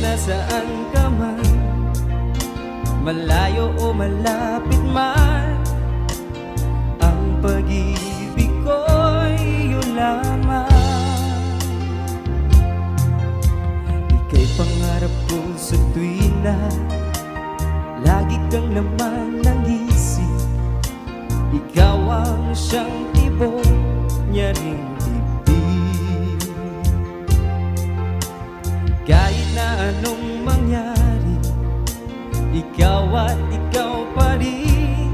nasaan ka man, malayo o malapit man, ang pag-ibig ko'y iyo lamang. Ika'y pangarap ko sa tuwina, lagi kang laman ng isip. Ikaw ang siyang tibok niya ring dibdib. Kahit na anong mangyari, ikaw at ikaw pa rin.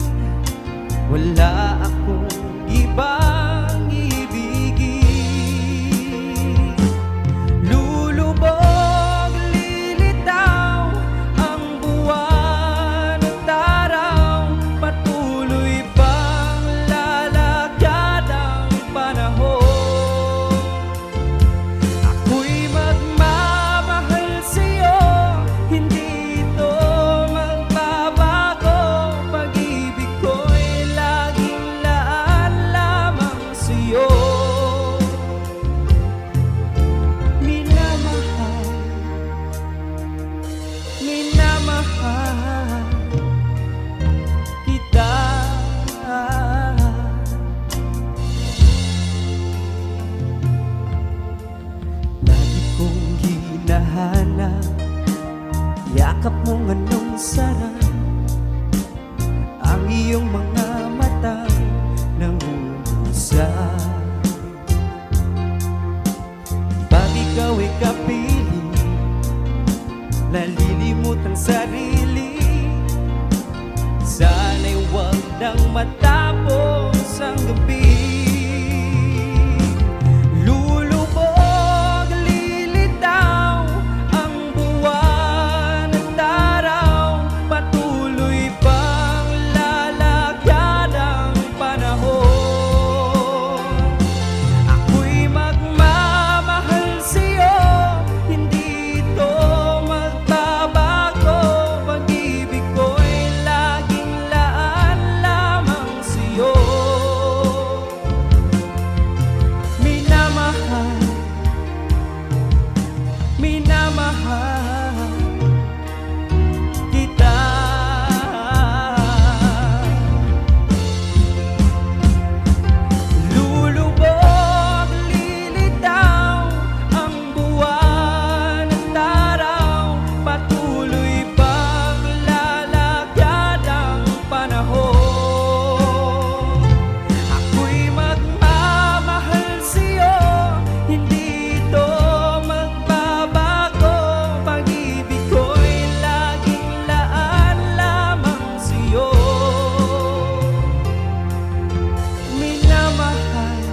Wala akong ibang ibigin. Lulubog, lilitaw ang buwan at araw, patuloy pang lalakad ang panahon. Ako'y magmamahal sa'yo, hindi ito magbabago. Pag-ibig ko'y laging laan lamang sa'yo. Minamahal, minamahal kita. Lagi kong hinahanap yakap mong anong sarap, ang iyong mga matang nangungusap. Pag ikaw ay kapiling, nalilimot ang sarili. Sana'y huwag nang matapos ang gabi. Lulubog, lilitaw ang buwan at araw, patuloy pang lalakad ang panahon. Ako'y magmamahal sa'yo, hindi ito magbabago. Pag-ibig ko'y laging laan lamang sa'yo. Minamahal, minamahal kita. Lulubog, lilitaw ang buwan at araw, patuloy pang lalakad ang panahon. Ako'y magmamahal sa'yo, hindi ito magbabago. Pag-ibig ko'y laging laan lamang sa'yo. Minamahal,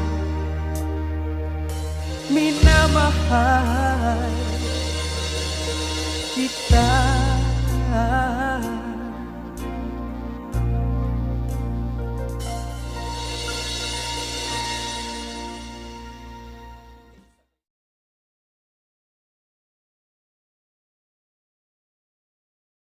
minamahal kita.